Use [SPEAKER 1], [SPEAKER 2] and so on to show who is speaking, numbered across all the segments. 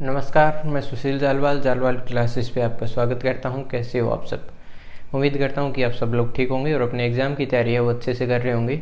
[SPEAKER 1] नमस्कार, मैं सुशील जालवाल जालवाल क्लासेस पे आपका स्वागत करता हूँ। कैसे हो आप सब? उम्मीद करता हूँ कि आप सब लोग ठीक होंगे और अपने एग्ज़ाम की तैयारी है वो अच्छे से कर रहे होंगे,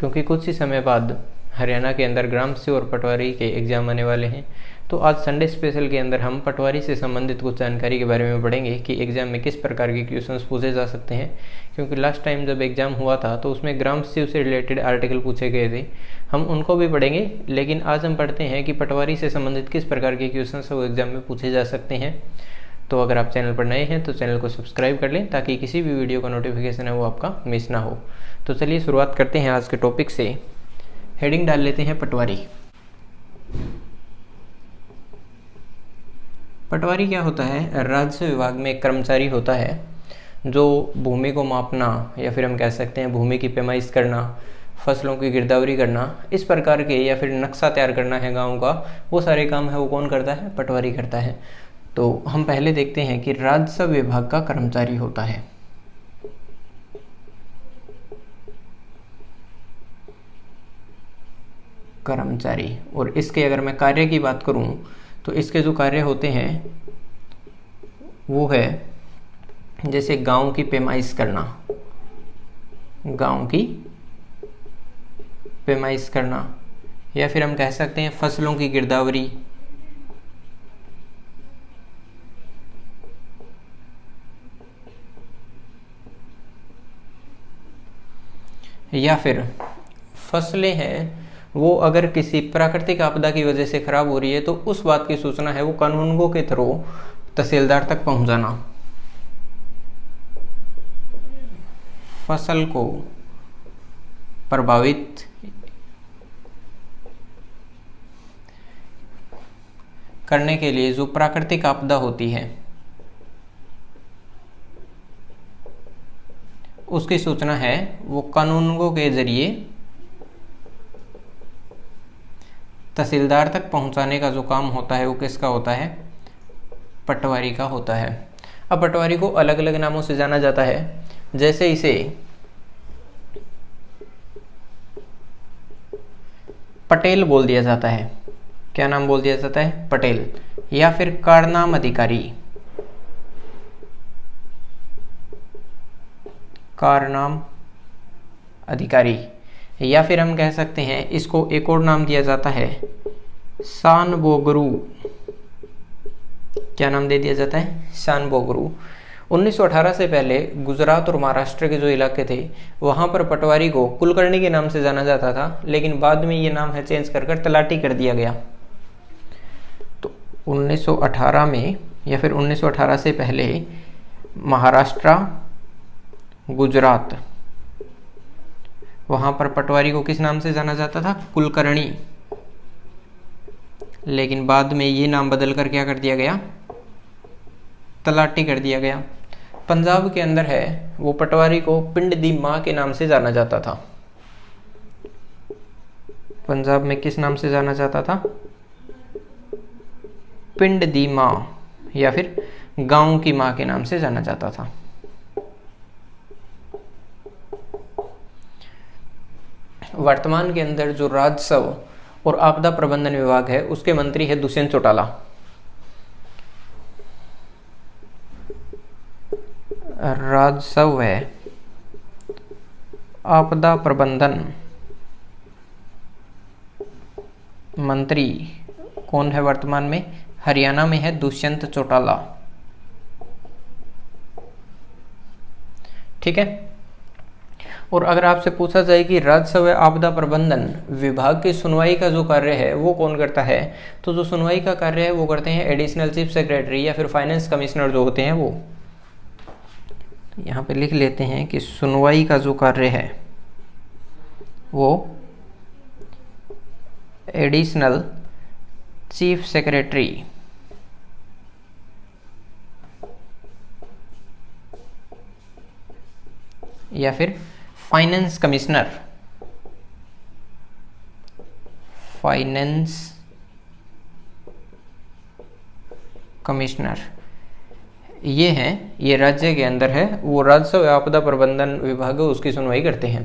[SPEAKER 1] क्योंकि कुछ ही समय बाद हरियाणा के अंदर ग्राम से और पटवारी के एग्ज़ाम आने वाले हैं। तो आज संडे स्पेशल के अंदर हम पटवारी से संबंधित कुछ जानकारी के बारे में पढ़ेंगे कि एग्ज़ाम में किस प्रकार के क्वेश्चंस पूछे जा सकते हैं। क्योंकि लास्ट टाइम जब एग्ज़ाम हुआ था तो उसमें ग्राम से रिलेटेड आर्टिकल पूछे गए थे, हम उनको भी पढ़ेंगे। लेकिन आज हम पढ़ते हैं कि पटवारी से संबंधित किस प्रकार के क्वेश्चंस वो एग्ज़ाम में पूछे जा सकते हैं। तो अगर आप चैनल पर नए हैं तो चैनल को सब्सक्राइब कर लें ताकि किसी भी वीडियो का नोटिफिकेशन है वो आपका मिस ना हो। तो चलिए शुरुआत करते हैं आज के टॉपिक से। हेडिंग डाल लेते हैं पटवारी। पटवारी क्या होता है? राजस्व विभाग में एक कर्मचारी होता है जो भूमि को मापना या फिर हम कह सकते हैं भूमि की पैमाइश करना, फसलों की गिरदावरी करना, इस प्रकार के, या फिर नक्शा तैयार करना है गांव का, वो सारे काम है वो कौन करता है? पटवारी करता है। तो हम पहले देखते हैं कि राजस्व विभाग का कर्मचारी होता है। कर्मचारी, और इसके अगर मैं कार्य की बात करूं तो इसके जो कार्य होते हैं वो है जैसे गांव की पैमाइश करना, गांव की पैमाइश करना, या फिर हम कह सकते हैं फसलों की गिरदावरी, या फिर फसलें हैं वो अगर किसी प्राकृतिक आपदा की वजह से खराब हो रही है तो उस बात की सूचना है वो कानूनगो के थ्रू तहसीलदार तक पहुंचाना। फसल को प्रभावित करने के लिए जो प्राकृतिक आपदा होती है उसकी सूचना है वो कानूनगो के जरिए तहसीलदार तक पहुंचाने का जो काम होता है वो किसका होता है? पटवारी का होता है। अब पटवारी को अलग अलग नामों से जाना जाता है, जैसे इसे पटेल बोल दिया जाता है। क्या नाम बोल दिया जाता है? पटेल। या फिर कारनाम अधिकारी, कारनाम अधिकारी, या फिर हम कह सकते हैं इसको एक और नाम दिया जाता है शानबोगरू। क्या नाम दे दिया जाता है? शानबोगरू। 1918 से पहले गुजरात और महाराष्ट्र के जो इलाके थे वहां पर पटवारी को कुलकर्णी के नाम से जाना जाता था, लेकिन बाद में ये नाम है चेंज कर तलाटी कर दिया गया। तो 1918 में या फिर 1918 से पहले महाराष्ट्र, गुजरात, वहां पर पटवारी को किस नाम से जाना जाता था? कुलकर्णी। लेकिन बाद में ये नाम बदलकर क्या कर दिया गया? तलाटी कर दिया गया। पंजाब के अंदर है वो पटवारी को पिंड दी मां के नाम से जाना जाता था। पंजाब में किस नाम से जाना जाता था? पिंड दी मां, या फिर गांव की मां के नाम से जाना जाता था। वर्तमान के अंदर जो राजस्व और आपदा प्रबंधन विभाग है उसके मंत्री है दुष्यंत चौटाला। राजस्व है आपदा प्रबंधन मंत्री कौन है वर्तमान में? हरियाणा में है दुष्यंत चौटाला। ठीक है। और अगर आपसे पूछा जाए कि राजस्व आपदा प्रबंधन विभाग की सुनवाई का जो कार्य है वो कौन करता है, तो जो सुनवाई का कार्य है वो करते हैं एडिशनल चीफ सेक्रेटरी या फिर फाइनेंस कमिश्नर जो होते हैं वो। यहाँ पे लिख लेते हैं कि सुनवाई का जो कार्य है वो एडिशनल चीफ सेक्रेटरी या फिर फाइनेंस कमिश्नर, फाइनेंस कमिश्नर ये हैं, ये राज्य के अंदर है, वो राजस्व आपदा प्रबंधन विभाग उसकी सुनवाई करते हैं।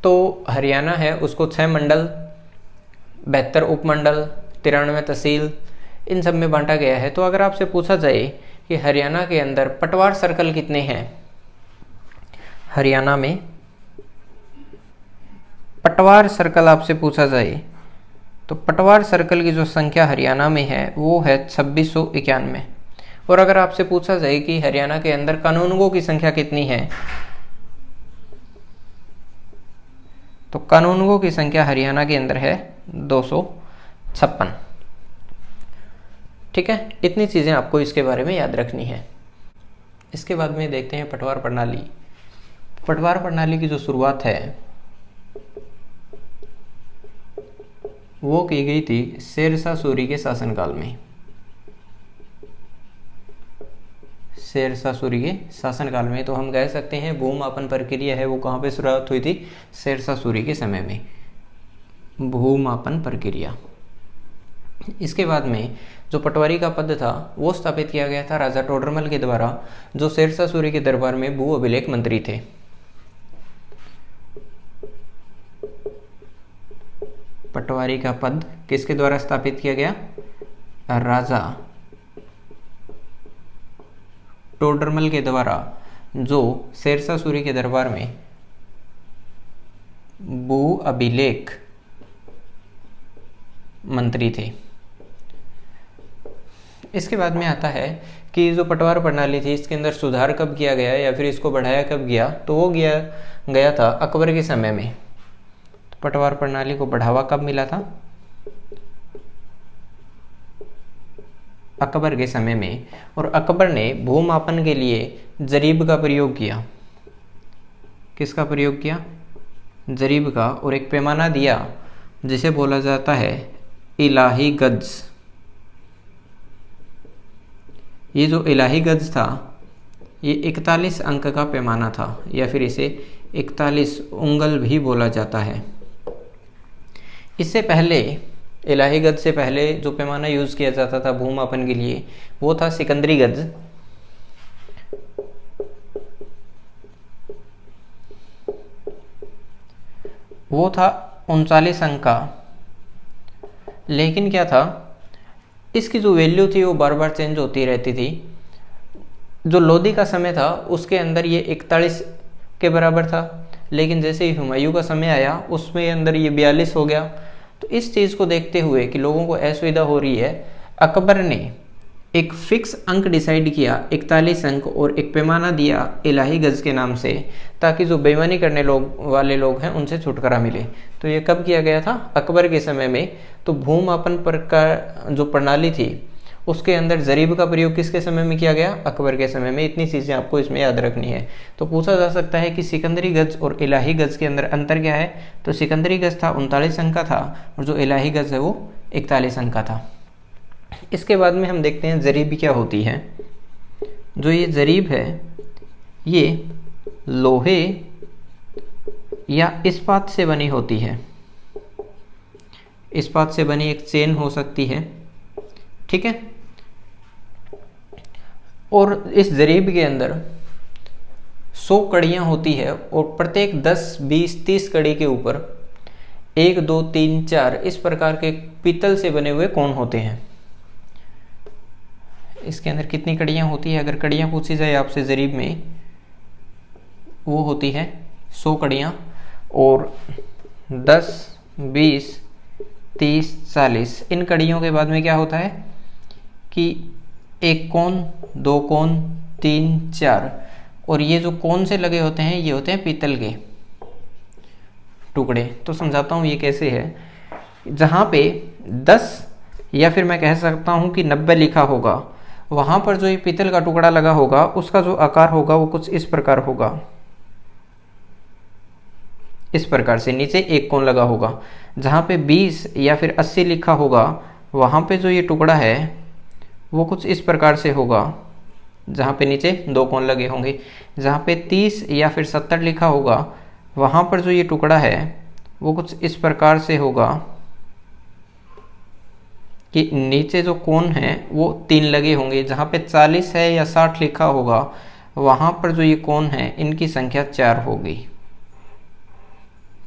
[SPEAKER 1] तो हरियाणा है उसको 6 मंडल, 72 उपमंडल, 93 तहसील, इन सब में बांटा गया है। तो अगर आपसे पूछा जाए कि हरियाणा के अंदर पटवार सर्कल कितने हैं, हरियाणा में पटवार सर्कल आपसे पूछा जाए तो पटवार सर्कल की जो संख्या हरियाणा में है वो है 2691। और अगर आपसे पूछा जाए कि हरियाणा के अंदर कानूनगो की संख्या कितनी है, तो कानूनगो की संख्या हरियाणा के अंदर है 256। ठीक है, इतनी चीज़ें आपको इसके बारे में याद रखनी है। इसके बाद में देखते हैं पटवार प्रणाली। पटवार प्रणाली की जो शुरुआत है वो की गई थी शेरशाह सूरी के शासनकाल में। शेरशाह सूरी के शासनकाल में, तो हम कह सकते हैं भूमापन प्रक्रिया है वो कहाँ पे शुरुआत हुई थी, शेरशाह सूरी के समय में भूमापन प्रक्रिया। इसके बाद में जो पटवारी का पद था वो स्थापित किया गया था राजा टोडरमल के द्वारा, जो शेरशाह सूरी के दरबार में भू अभिलेख मंत्री थे। पटवारी का पद किसके द्वारा स्थापित किया गया, राजा टोडरमल के द्वारा, जो शेरशाह सूरी के दरबार में भू अभिलेख मंत्री थे। इसके बाद में आता है कि जो पटवार प्रणाली थी इसके अंदर सुधार कब किया गया या फिर इसको बढ़ाया कब गया, तो वो गया था अकबर के समय में। पटवार प्रणाली को बढ़ावा कब मिला था, अकबर के समय में। और अकबर ने भूमापन के लिए जरीब का प्रयोग किया। किसका प्रयोग किया, जरीब का, और एक पैमाना दिया जिसे बोला जाता है इलाही गज। ये जो इलाही गज था ये 41 अंक का पैमाना था, या फिर इसे 41 उंगल भी बोला जाता है। इससे पहले, इलाही गज से पहले जो पैमाना यूज किया जाता था भूमापन के लिए वो था सिकंदरी गज। वो था 39 अंक का। लेकिन क्या था, इसकी जो वैल्यू थी वो बार बार चेंज होती रहती थी। जो लोदी का समय था उसके अंदर ये 41 के बराबर था, लेकिन जैसे ही हुमायूं का समय आया उसमें अंदर ये 42 हो गया। तो इस चीज़ को देखते हुए कि लोगों को असुविधा हो रही है, अकबर ने एक फिक्स अंक डिसाइड किया 41 अंक, और एक पैमाना दिया इलाही गज के नाम से, ताकि जो बेईमानी करने वाले लोग हैं उनसे छुटकारा मिले। तो ये कब किया गया था, अकबर के समय में। तो भूमापन पर का जो प्रणाली थी उसके अंदर जरीब का प्रयोग किसके समय में किया गया, अकबर के समय में। इतनी चीज़ें आपको इसमें याद रखनी है। तो पूछा जा सकता है कि सिकंदरी गज और इलाही गज के अंदर अंतर क्या है, तो सिकंदरी गज था 39 अंक का था और जो इलाही गज है वो 41 अंक का था। इसके बाद में हम देखते हैं जरीब क्या होती है। जो ये जरीब है ये लोहे या इस्पात से बनी होती है। इस्पात से बनी एक चेन हो सकती है, ठीक है। और इस जरीब के अंदर 100 कड़ियाँ होती है और प्रत्येक 10, 20, 30 कड़ी के ऊपर 1, 2, 3, 4 इस प्रकार के पीतल से बने हुए कोण होते हैं। इसके अंदर कितनी कड़ियाँ होती है, अगर कड़ियाँ पूछी जाए आपसे जरीब में, वो होती है 100 कड़ियाँ। और 10, 20, 30, 40 इन कड़ियों के बाद में क्या होता है कि एक कोण, 2 कोण, 3, 4, और ये जो कोण से लगे होते हैं ये होते हैं पीतल के टुकड़े। तो समझाता हूँ ये कैसे है। जहाँ पे 10 या फिर मैं कह सकता हूँ कि 90 लिखा होगा, वहाँ पर जो ये पीतल का टुकड़ा लगा होगा उसका जो आकार होगा वो कुछ इस प्रकार होगा। इस प्रकार से नीचे एक कोण लगा होगा। जहाँ पे 20 या फिर 80 लिखा होगा वहाँ पे जो ये टुकड़ा है वो कुछ इस प्रकार से होगा, जहाँ पे नीचे 2 कोण लगे होंगे। जहाँ पे 30 या फिर 70 लिखा होगा वहाँ पर जो ये टुकड़ा है वो कुछ इस प्रकार से होगा कि नीचे जो कोण है वो 3 लगे होंगे। जहाँ पे 40 है या 60 लिखा होगा वहाँ पर जो ये कोण है इनकी संख्या 4 होगी,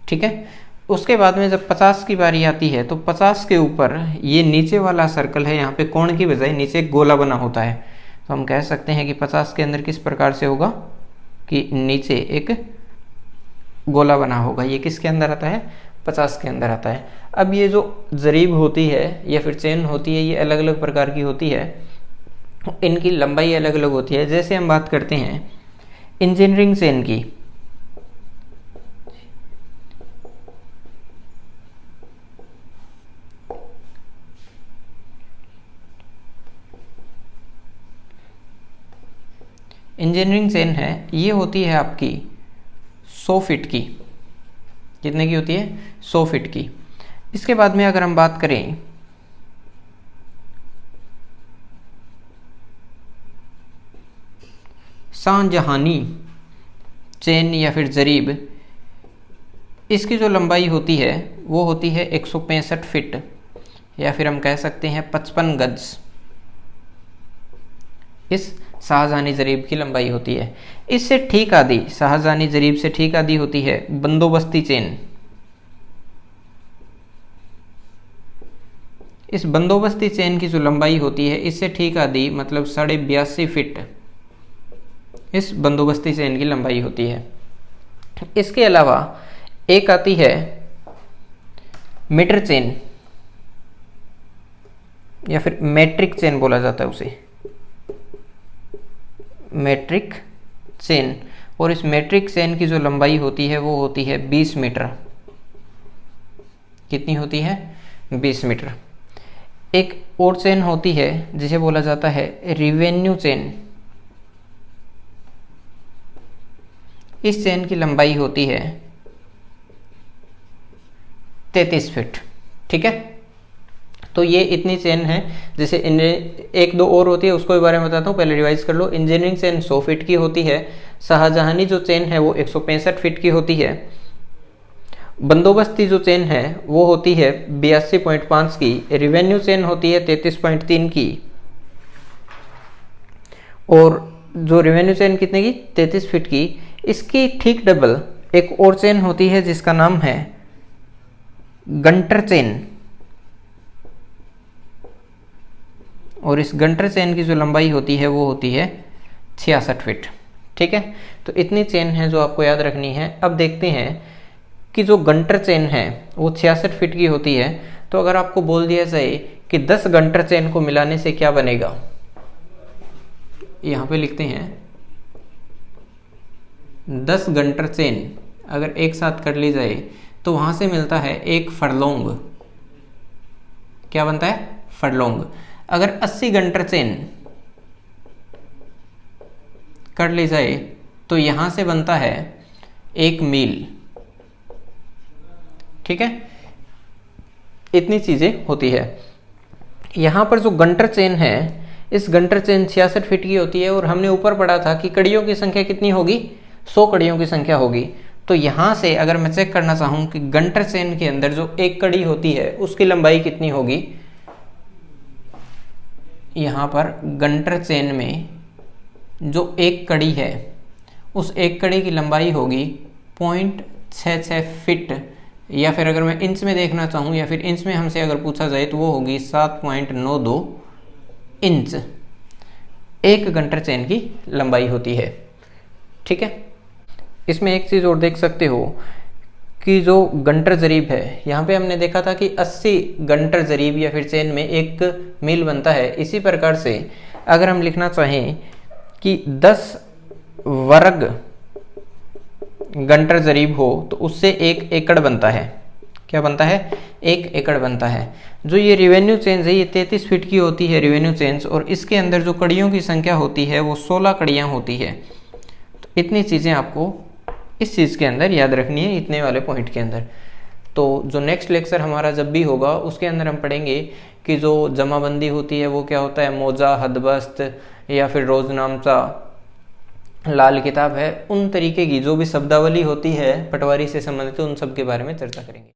[SPEAKER 1] ठीक है। उसके बाद में जब 50 की बारी आती है तो 50 के ऊपर ये नीचे वाला सर्कल है, यहाँ पे कोण की बजाय नीचे एक गोला बना होता है, तो हम कह सकते हैं कि 50 के अंदर किस प्रकार से होगा कि नीचे एक गोला बना होगा। ये किसके अंदर आता है? 50 के अंदर आता है। अब ये जो जरीब होती है या फिर चेन होती है, ये अलग अलग प्रकार की होती है, इनकी लंबाई अलग अलग होती है। जैसे हम बात करते हैं इंजीनियरिंग चेन की, इंजीनियरिंग चेन है, ये होती है आपकी 100 फीट की। कितने की होती है? 100 फीट की। इसके बाद में अगर हम बात करें शाहजहानी चेन या फिर जरीब, इसकी जो लंबाई होती है वो होती है 165 फीट या फिर हम कह सकते हैं 55 गज। इस शाहजहानी जरीब की लंबाई होती है। इससे ठीक आधी, शाहजहानी जरीब से ठीक आधी होती है बंदोबस्ती चेन। इस बंदोबस्ती चेन की जो लंबाई होती है इससे ठीक आधी मतलब 82.5 फीट इस बंदोबस्ती चेन की लंबाई होती है। इसके अलावा एक आती है मीटर चेन या फिर मैट्रिक चेन बोला जाता है उसे, मैट्रिक चेन। और इस मैट्रिक चेन की जो लंबाई होती है वो होती है 20 मीटर। कितनी होती है? 20 मीटर। एक और चेन होती है जिसे बोला जाता है रिवेन्यू चेन। इस चेन की लंबाई होती है 33 फीट। ठीक है, तो ये इतनी चेन है। जैसे एक दो और होती है उसको भी बारे में बताता हूँ, पहले रिवाइज कर लो। इंजीनियरिंग चेन 100 फीट की होती है, शाहजहानी जो चेन है वो 165 फीट की होती है, बंदोबस्ती जो चेन है वो होती है 82.5 की, रिवेन्यू चेन होती है 33.3 की, और जो रिवेन्यू चेन कितने की? 33 फीट की। इसकी ठीक डबल एक और चेन होती है जिसका नाम है गंटर चेन, और इस गंटर चेन की जो लंबाई होती है वो होती है 66 फीट। ठीक है, तो इतनी चेन है जो आपको याद रखनी है। अब देखते हैं कि जो गंटर चेन है वो 66 फीट की होती है, तो अगर आपको बोल दिया जाए कि 10 गंटर चेन को मिलाने से क्या बनेगा, यहाँ पे लिखते हैं 10 गंटर चेन अगर एक साथ कर ली जाए तो वहाँ से मिलता है एक फरलोंग। क्या बनता है? फरलोंग। अगर 80 गंटर चेन कर ली जाए तो यहाँ से बनता है एक मील। ठीक है, इतनी चीज़ें होती है। यहाँ पर जो गंटर चेन है, इस गंटर चेन 66 फीट की होती है, और हमने ऊपर पढ़ा था कि कड़ियों की संख्या कितनी होगी? 100 कड़ियों की संख्या होगी। तो यहाँ से अगर मैं चेक करना चाहूँ कि गंटर चेन के अंदर जो एक कड़ी होती है उसकी लंबाई कितनी होगी, यहाँ पर गंटर चेन में जो एक कड़ी है उस एक कड़ी की लंबाई होगी 0.66 फीट, या फिर अगर मैं इंच में देखना चाहूँ या फिर इंच में हमसे अगर पूछा जाए तो वो होगी 7.92 इंच। एक गंटर चेन की लंबाई होती है। ठीक है, इसमें एक चीज़ और देख सकते हो कि जो गंटर जरीब है, यहाँ पे हमने देखा था कि 80 गंटर जरीब या फिर चेन में एक मील बनता है। इसी प्रकार से अगर हम लिखना चाहें कि 10 वर्ग गंटर जरीब हो तो उससे एक एकड़ बनता है। क्या बनता है? एक एकड़ बनता है। जो ये रिवेन्यू चेन्स है ये 33 फीट की होती है रिवेन्यू चेन्स, और इसके अंदर जो कड़ियों की संख्या होती है वो 16 कड़ियाँ होती है। तो इतनी चीज़ें आपको इस चीज़ के अंदर याद रखनी है, इतने वाले पॉइंट के अंदर। तो जो नेक्स्ट लेक्चर हमारा जब भी होगा उसके अंदर हम पढ़ेंगे कि जो जमाबंदी होती है वो क्या होता है, मौजा, हदबस्त या फिर रोजनामचा, लाल किताब है, उन तरीके की जो भी शब्दावली होती है पटवारी से संबंधित उन सब के बारे में चर्चा करेंगे।